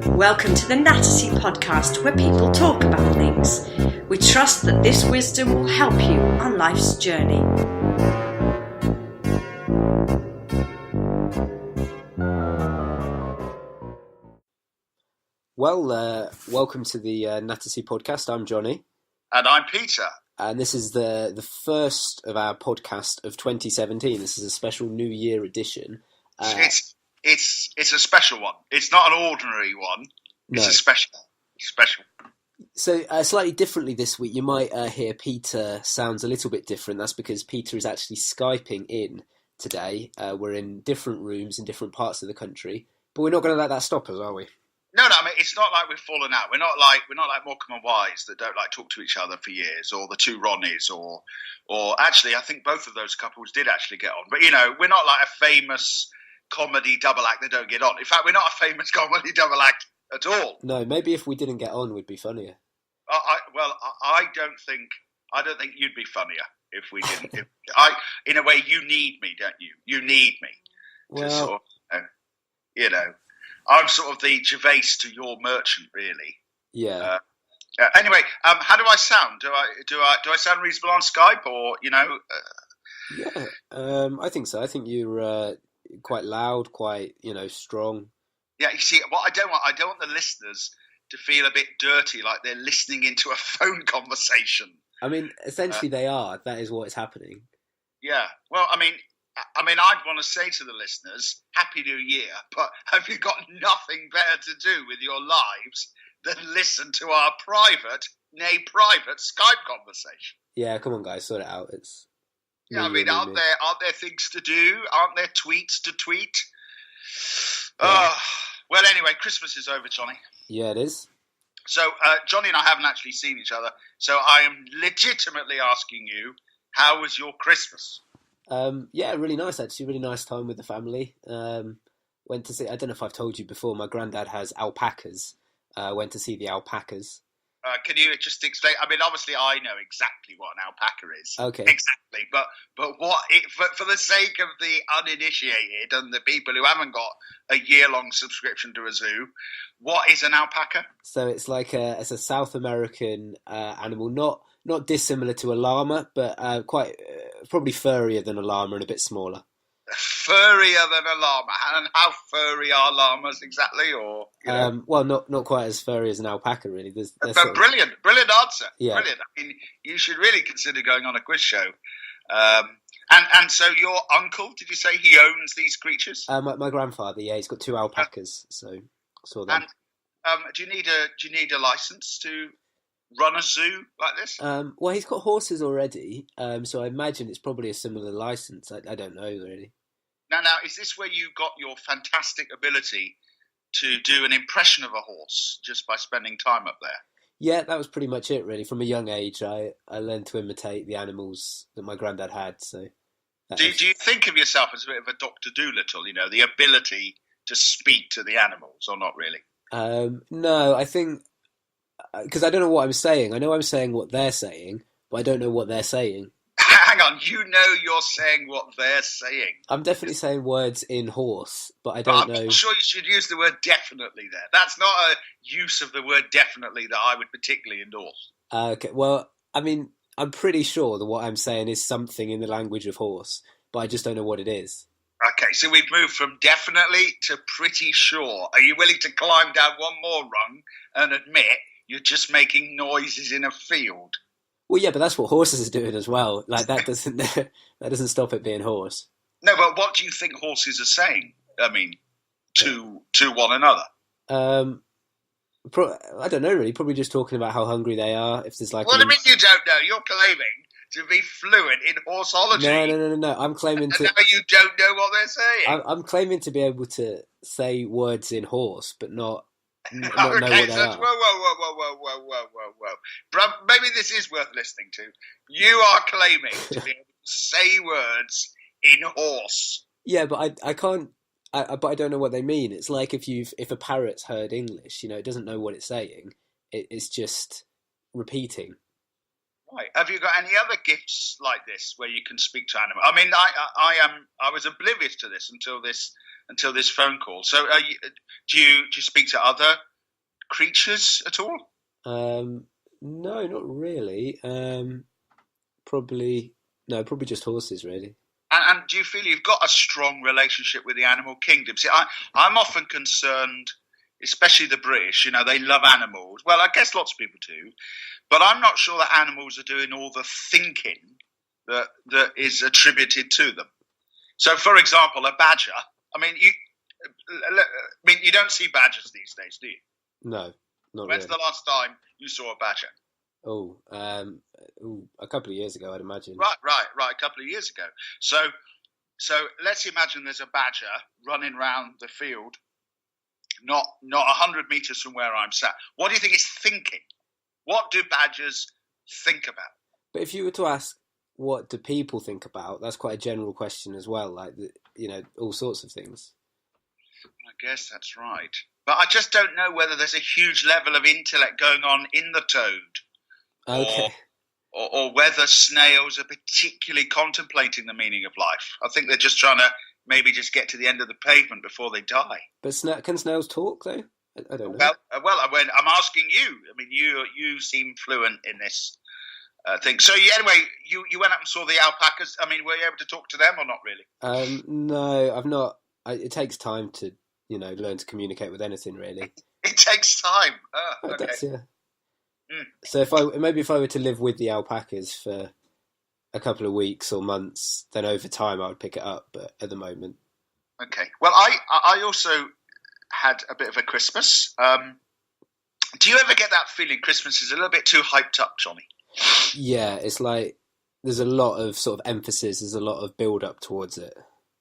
Welcome to the Nattersea podcast, where people talk about things. We trust that this wisdom will help you on life's journey. Well, welcome to the Nattersea podcast. I'm Jonny. And I'm Peter. And this is the first of our podcast of 2017. This is a special New Year edition. It's a special one. It's not an ordinary one. It's a special. So slightly differently this week, you might hear Peter sounds a little bit different. That's because Peter is actually Skyping in today. We're in different rooms in different parts of the country, but we're not going to let that stop us, are we? No. I mean, it's not like we've fallen out. We're not like Morecambe and Wise that don't like talk to each other for years, or the two Ronnies, or actually, I think both of those couples did actually get on. But we're not like a famous comedy double act that don't get on. In fact, we're not a famous comedy double act at all. No, maybe if we didn't get on, we'd be funnier. I don't think you'd be funnier if we didn't. In a way, you need me, don't you? You need me. Well, to sort of, I'm sort of the Gervais to your merchant, really. Yeah. Anyway, how do I sound? Do I sound reasonable on Skype, or Yeah, I think so. I think you're quite loud, quite strong. Yeah, you see, what I don't want the listeners to feel a bit dirty, like they're listening into a phone conversation. I mean, essentially they are. That is what is happening. Yeah. Well, I mean, I'd want to say to the listeners, Happy New Year, but have you got nothing better to do with your lives than listen to our private Skype conversation? Yeah, come on, guys, sort it out. It's aren't there things to do? Aren't there tweets to tweet? Yeah. Well, anyway, Christmas is over, Jonny. Yeah, it is. So, Jonny and I haven't actually seen each other, so I am legitimately asking you, how was your Christmas? Yeah, really nice, actually. Really nice time with the family. Went to see, I don't know if I've told you before, my granddad has alpacas. Went to see the alpacas. Can you just explain? I mean, obviously, I know exactly what an alpaca is. Okay. Exactly, but for the sake of the uninitiated and the people who haven't got a year-long subscription to a zoo, what is an alpaca? So it's like it's a South American animal, not dissimilar to a llama, but quite probably furrier than a llama and a bit smaller. Furrier than a llama, and how furry are llamas exactly? Or well, not quite as furry as an alpaca, really. Brilliant answer. Yeah. Brilliant. I mean, you should really consider going on a quiz show. And so your uncle, did you say he owns these creatures? My grandfather, yeah, he's got two alpacas, so I saw them. And do you need a license to run a zoo like this? Well, he's got horses already, so I imagine it's probably a similar license. I don't know, really. Now, is this where you got your fantastic ability to do an impression of a horse just by spending time up there? Yeah, that was pretty much it, really. From a young age, I learned to imitate the animals that my granddad had. So, do you think of yourself as a bit of a Dr. Dolittle, the ability to speak to the animals, or not really? No, I think... Because I don't know what I'm saying. I know I'm saying what they're saying, but I don't know what they're saying. Hang on, you're saying what they're saying. I'm definitely saying words in horse, but I don't know. I'm sure you should use the word definitely there. That's not a use of the word definitely that I would particularly endorse. Okay, well, I mean, I'm pretty sure that what I'm saying is something in the language of horse, but I just don't know what it is. Okay, so we've moved from definitely to pretty sure. Are you willing to climb down one more rung and admit you're just making noises in a field? Well, yeah, but that's what horses are doing as well. Like that doesn't stop it being horse. No, but what do you think horses are saying? I mean, to one another. I don't know really. Probably just talking about how hungry they are. If there's like. What do you mean you don't know? You're claiming to be fluent in horseology. No. I'm claiming to. And now you don't know what they're saying. I'm claiming to be able to say words in horse, but not know okay, what they so are. Whoa. Bro, maybe this is worth listening to. You are claiming to be able to say words in horse. Yeah, but I can't. But I don't know what they mean. It's like if a parrot's heard English, it doesn't know what it's saying. It's just repeating. Right. Have you got any other gifts like this where you can speak to animals? I mean, I was oblivious to this until this phone call. So, do you speak to other creatures at all? No, not really. Probably probably just horses, really. And do you feel you've got a strong relationship with the animal kingdom? See, I'm often concerned, especially the British, they love animals. Well, I guess lots of people do. But I'm not sure that animals are doing all the thinking that is attributed to them. So, for example, a badger. You don't see badgers these days, do you? No, not When's really. the last time you saw a badger? A couple of years ago, I'd imagine. Right. A couple of years ago. So let's imagine there's a badger running around the field, not 100 meters from where I'm sat. What do you think it's thinking? What do badgers think about? But if you were to ask, what do people think about? That's quite a general question as well. Like, all sorts of things. I guess that's right. But I just don't know whether there's a huge level of intellect going on in the toad. Okay. Or whether snails are particularly contemplating the meaning of life. I think they're just trying to maybe just get to the end of the pavement before they die. But can snails talk, though? I don't know. Well, I'm asking you. I mean, you seem fluent in this thing. So anyway, you went up and saw the alpacas. I mean, were you able to talk to them or not really? No, I've not. It takes time to, learn to communicate with anything, really. It takes time. It okay. does, yeah. Mm. So if I were to live with the alpacas for a couple of weeks or months, then over time I would pick it up. But at the moment, okay. Well, I also had a bit of a Christmas. Do you ever get that feeling Christmas is a little bit too hyped up, Jonny? Yeah, it's like there's a lot of sort of emphasis. There's a lot of build up towards it.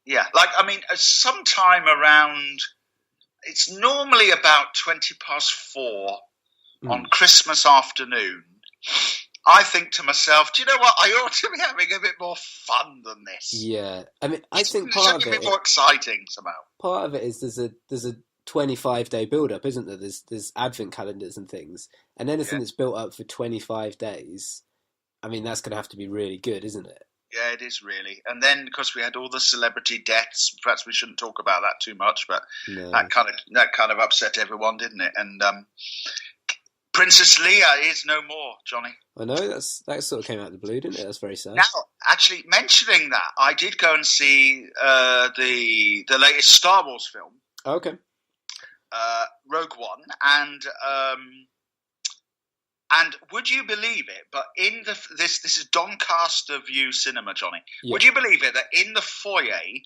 Yeah, sometime around. It's normally about 4:20 on Christmas afternoon. I think to myself, do you know what? I ought to be having a bit more fun than this. Yeah, I mean, I think It part should of be a it bit more exciting somehow. Part of it is there's a 25-day build up, isn't there? There's advent calendars and things, and anything that's built up for 25 days. I mean, that's going to have to be really good, isn't it? Yeah, it is really. And then, because we had all the celebrity deaths, perhaps we shouldn't talk about that too much, but No. that kind of upset everyone, didn't it? And Princess Leia is no more, Jonny. I know that sort of came out of the blue, didn't it? That's very sad. Now, actually, mentioning that, I did go and see the latest Star Wars film. Okay. Rogue One, and would you believe it? But in this is Doncaster View Cinema, Jonny. Yeah. Would you believe it that in the foyer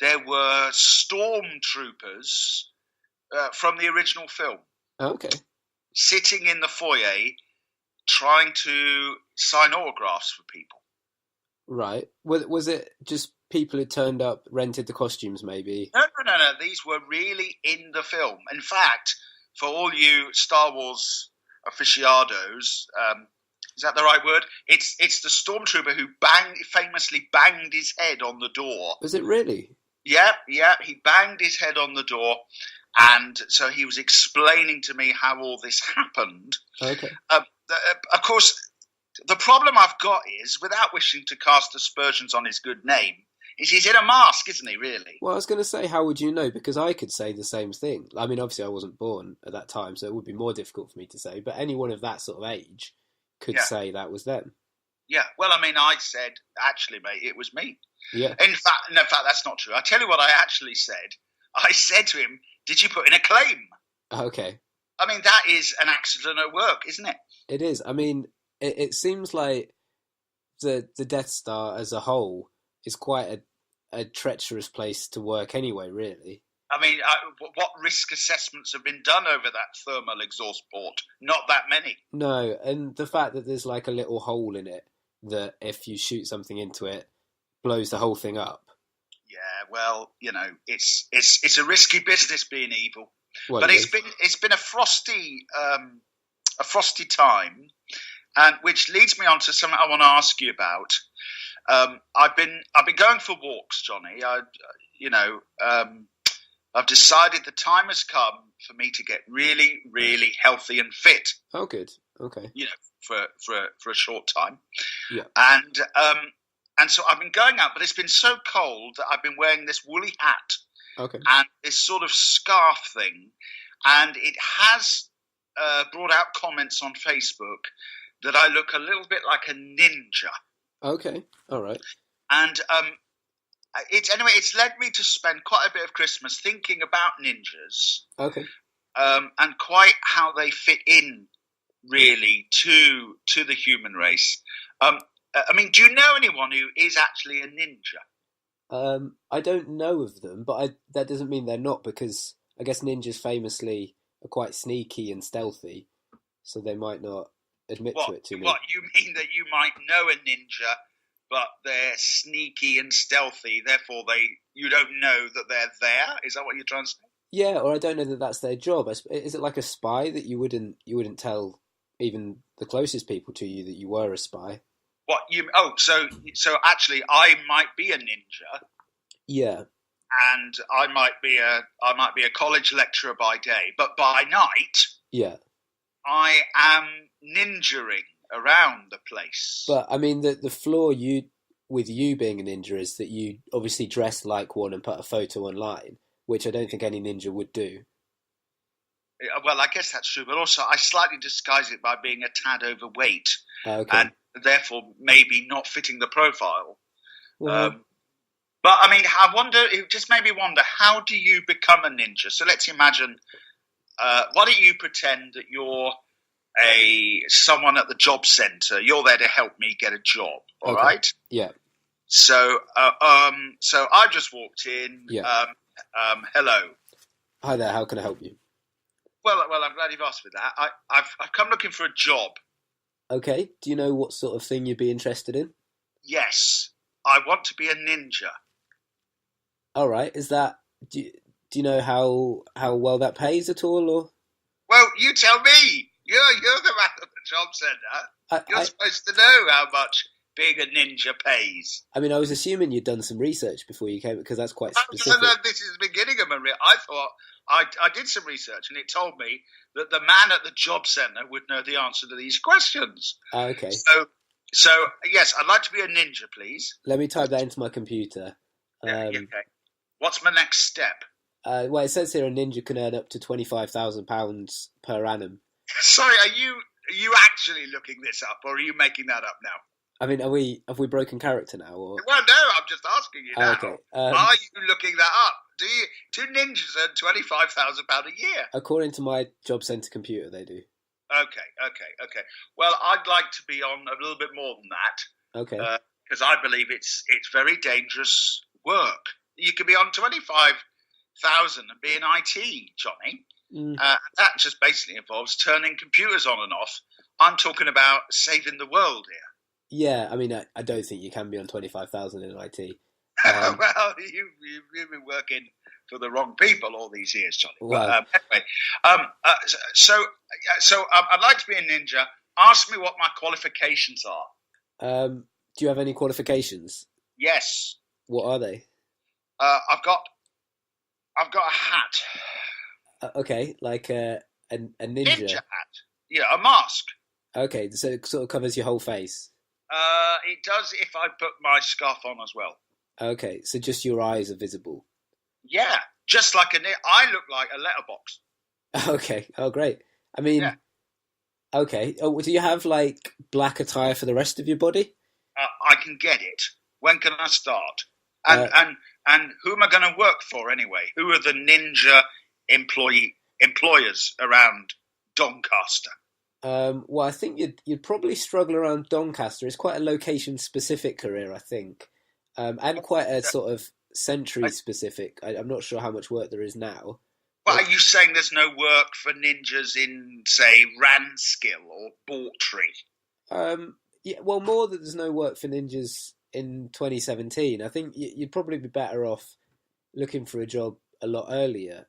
there were stormtroopers from the original film Okay. sitting in the foyer trying to sign autographs for people? Right. Was it just people who turned up, rented the costumes, maybe? No. These were really in the film. In fact, for all you Star Wars aficionados, is that the right word? It's the stormtrooper who famously banged his head on the door. Was it really? Yeah. He banged his head on the door, and so he was explaining to me how all this happened. Okay. Of course, the problem I've got is, without wishing to cast aspersions on his good name, is he's in a mask, isn't he, really? Well, I was going to say, how would you know? Because I could say the same thing. I mean, obviously I wasn't born at that time, so it would be more difficult for me to say, but anyone of that sort of age could say that was them. Yeah, well, I mean, I said, actually, mate, it was me. Yeah. In fact, that's not true. I tell you what I actually said. I said to him, did you put in a claim? Okay. I mean, that is an accident at work, isn't it? It is. I mean, it seems like the Death Star as a whole is quite a treacherous place to work anyway, really. I mean, what risk assessments have been done over that thermal exhaust port? Not that many. No, and the fact that there's like a little hole in it that if you shoot something into it, blows the whole thing up. Yeah, well, it's a risky business being evil. Well, but it's been a frosty time, and which leads me on to something I want to ask you about. I've been going for walks, Jonny. I've decided the time has come for me to get really, really healthy and fit. Oh, good. Okay. For a short time. Yeah. And so I've been going out, but it's been so cold that I've been wearing this woolly hat. Okay. And this sort of scarf thing, and it has brought out comments on Facebook that I look a little bit like a ninja. Okay, all right. And it's led me to spend quite a bit of Christmas thinking about ninjas. Okay. And quite how they fit in, really, to the human race. I mean, do you know anyone who is actually a ninja? I don't know of them, but that doesn't mean they're not, because I guess ninjas famously are quite sneaky and stealthy, so they might not admit to it to me. What, you mean that you might know a ninja, but they're sneaky and stealthy, therefore you don't know that they're there? Is that what you're trying to say? Yeah, or I don't know that that's their job. Is it like a spy that you wouldn't tell even the closest people to you that you were a spy? What you? Oh, so actually, I might be a ninja. Yeah. And I might be a college lecturer by day, but by night, yeah, I am ninjaing around the place. But I mean, the flaw with you being a ninja is that you obviously dress like one and put a photo online, which I don't think any ninja would do. Well, I guess that's true, but also I slightly disguise it by being a tad overweight, okay, and therefore maybe not fitting the profile. Well, but I mean, it just made me wonder, how do you become a ninja? So let's imagine, why don't you pretend that you're someone at the job centre? You're there to help me get a job, all right? Yeah. So I just walked in. Yeah. Hello. Hi there. How can I help you? Well, I'm glad you've asked me that. I've come looking for a job. Okay. Do you know what sort of thing you'd be interested in? Yes, I want to be a ninja. All right. Is that? Do you know how well that pays at all, or? Well, you tell me. You're the man at the job centre. You're supposed to know how much being a ninja pays. I mean, I was assuming you'd done some research before you came, because that's quite specific. No, this is the beginning of my research. I thought I did some research, and it told me that the man at the job centre would know the answer to these questions. Okay. So yes, I'd like to be a ninja, please. Let me type that into my computer. Okay. What's my next step? Well, it says here a ninja can earn up to £25,000 per annum. Sorry, are you actually looking this up, or are you making that up now? I mean, have we broken character now? Or? Well, no, I'm just asking you now. Okay. Are you looking that up? Do ninjas earn £25,000 a year? According to my job centre computer, they do. Okay. Well, I'd like to be on a little bit more than that. Okay. Because I believe it's very dangerous work. You could be on 25,000 and be in IT, Johnny. That just basically involves turning computers on and off. I'm talking about saving the world here. Yeah, I mean, I don't think you can be on 25,000 in IT. Well, you've been working for the wrong people all these years, Johnny. Well, anyway, so I'd like to be a ninja. Ask me what my qualifications are. Do you have any qualifications? Yes. What are they? I've got a hat. Okay, like a ninja. Ninja hat. Yeah, a mask. Okay, so it sort of covers your whole face. It does if I put my scarf on as well. Okay, so just your eyes are visible. Yeah, just like I look like a letterbox. Okay. Oh, great. I mean, yeah. Okay. Oh, do you have like black attire for the rest of your body? I can get it. When can I start? And who am I going to work for anyway? Who are the ninja employers around Doncaster? Well, I think you'd probably struggle around Doncaster. It's quite a location-specific career, I think, and quite a sort of century-specific. I'm not sure how much work there is now. Well, are you saying there's no work for ninjas in, say, Ranskill or Bawtry? Yeah, well, more that there's no work for ninjas in 2017. I think you'd probably be better off looking for a job a lot earlier.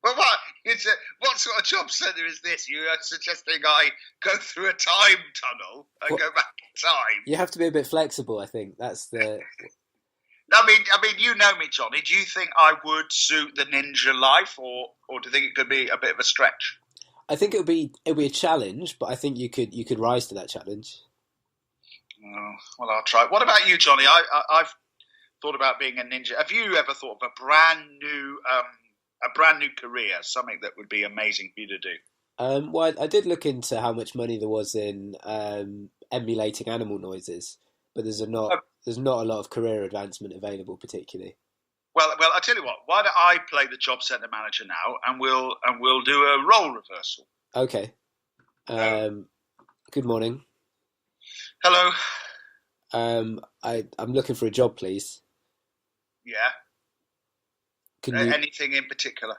Well, what sort of job centre is this? You are suggesting I go through a time tunnel and go back in time? You have to be a bit flexible, I think. That's the... I mean, you know me, Johnny. Do you think I would suit the ninja life, or do you think it could be a bit of a stretch? I think it'll be a challenge, but I think you could rise to that challenge. Well, I'll try. What about you, Johnny? I've thought about being a ninja. Have you ever thought of a brand new career, something that would be amazing for you to do? Well, I did look into how much money there was in emulating animal noises, but there's not a lot of career advancement available particularly. Well, I tell you what. Why don't I play the job centre manager now, and we'll do a role reversal. Okay. Good morning. Hello. I'm looking for a job, please. Yeah. Can you? Anything in particular?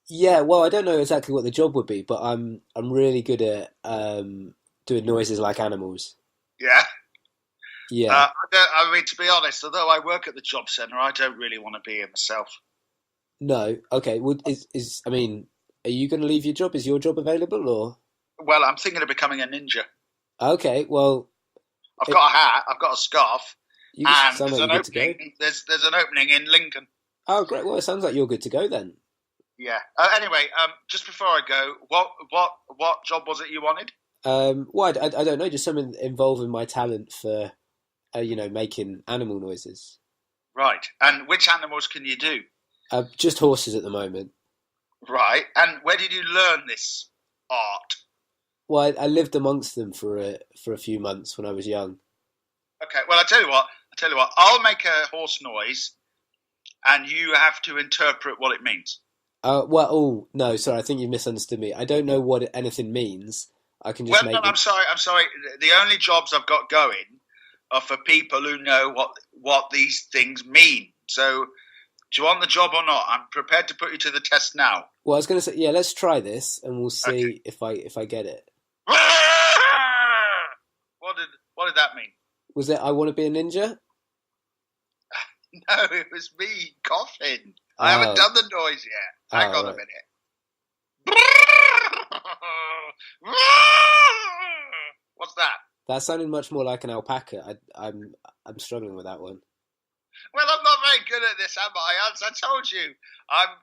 Yeah. Well, I don't know exactly what the job would be, but I'm really good at doing noises like animals. Yeah. Yeah. I mean, to be honest, although I work at the job centre, I don't really want to be here myself. No. Okay. I mean, are you going to leave your job? Is your job available or? Well, I'm thinking of becoming a ninja. Okay. Well, I've got a hat, I've got a scarf, you and sound there's like an you're good to go. opening. There's an opening in Lincoln. Oh, great. Well, it sounds like you're good to go then. Yeah. Anyway, just before I go, what job was it you wanted? Well, I don't know. Just something involving my talent for, making animal noises. Right. And which animals can you do? Just horses at the moment. Right. And where did you learn this art? Well, I lived amongst them for a few months when I was young. Okay. Well, I tell you what. I'll make a horse noise, and you have to interpret what it means. No, sorry. I think you misunderstood me. I don't know what anything means. I can just make. No, I'm sorry. The only jobs I've got going are for people who know what these things mean. So, do you want the job or not? I'm prepared to put you to the test now. Well, I was going to say, yeah, let's try this, and we'll see if I get it. What did that mean? Was it I want to be a ninja? No, it was me coughing. I haven't done the noise yet. Hang on a minute. What's that? That sounded much more like an alpaca. I'm struggling with that one. Well, I'm not very good at this, am I? As I told you,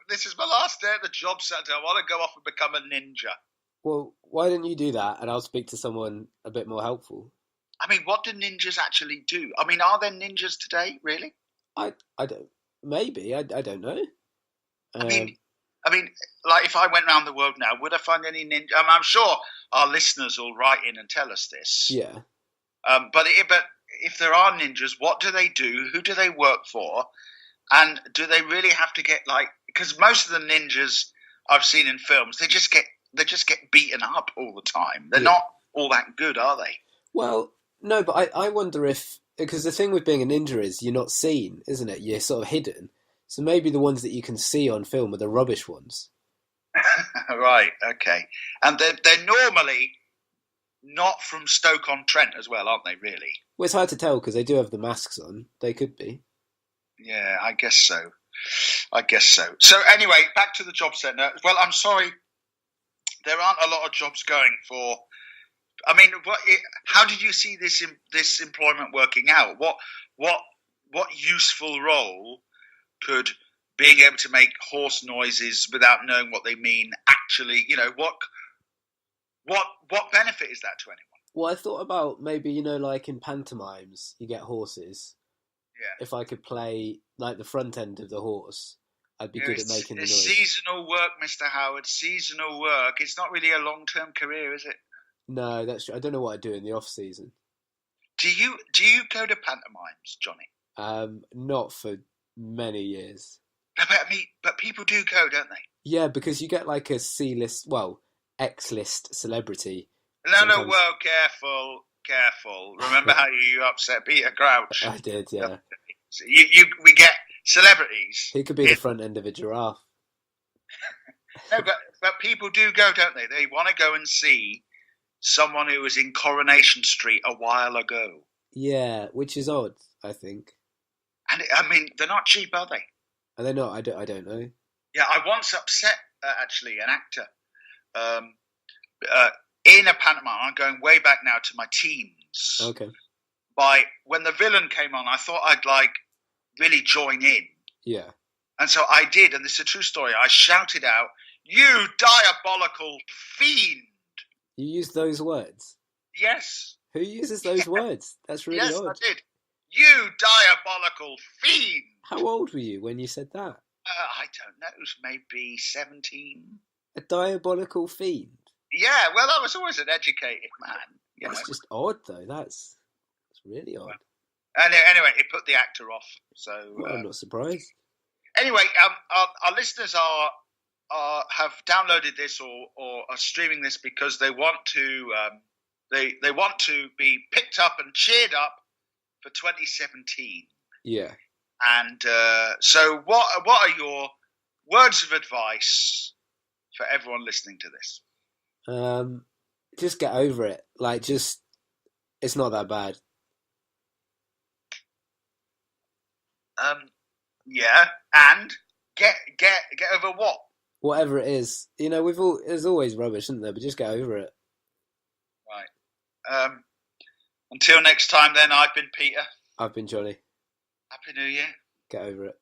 this is my last day at the job centre. I want to go off and become a ninja. Well, why don't you do that, and I'll speak to someone a bit more helpful. I mean, what do ninjas actually do? I mean, are there ninjas today, really? I don't. Maybe I don't know. I mean, like if I went around the world now, would I find any ninja? I'm sure our listeners will write in and tell us this. Yeah. But if there are ninjas, what do they do? Who do they work for? And do they really have to get because most of the ninjas I've seen in films, they just get beaten up all the time. They're not all that good, are they? Well, no, but I wonder if, because the thing with being a ninja is you're not seen, isn't it? You're sort of hidden. So maybe the ones that you can see on film are the rubbish ones. Right, okay. And they're normally not from Stoke-on-Trent as well, aren't they, really? Well, it's hard to tell because they do have the masks on. They could be. Yeah, I guess so. So anyway, back to the job centre. Well, I'm sorry, there aren't a lot of jobs going for. I mean, how did you see this employment working out? What useful role could being able to make horse noises without knowing what they mean actually? What benefit is that to anyone? Well, I thought about maybe like in pantomimes, you get horses. Yeah. If I could play like the front end of the horse, I'd be good at making the noise. It's seasonal work, Mr. Howard. Seasonal work. It's not really a long-term career, is it? No, that's true. I don't know what I do in the off season. Do you go to pantomimes, Johnny? Not for many years. No, but people do go, don't they? Yeah, because you get like a C-list, well, X-list celebrity. No, well, careful. Remember how you upset Peter Crouch? I did, yeah. We get celebrities. He could be the front end of a giraffe. No, but people do go, don't they? They want to go and see someone who was in Coronation Street a while ago. Yeah, which is odd, I think. And I mean, they're not cheap, are they? Are they not? I don't know. Yeah, I once upset actually an actor in a pantomime. I'm going way back now to my teens. Okay. By when the villain came on, I thought I'd really join in. Yeah. And so I did, and this is a true story. I shouted out, "You diabolical fiend!" You used those words? Yes. Who uses those words? That's really odd. Yes, I did. "You diabolical fiend!" How old were you when you said that? I don't know. It was maybe 17. A diabolical fiend? Yeah, well, I was always an educated man. That's just odd, though. That's really odd. Anyway, it put the actor off. So well, I'm not surprised. Anyway, our listeners have downloaded this or are streaming this because they want to they want to be picked up and cheered up for 2017. Yeah. And so, what are your words of advice for everyone listening to this? Just get over it. Like, it's not that bad. Yeah, and get over what? Whatever it is, there's always rubbish, isn't there? But just get over it. Right. Until next time, then. I've been Peter. I've been Jonny. Happy New Year. Get over it.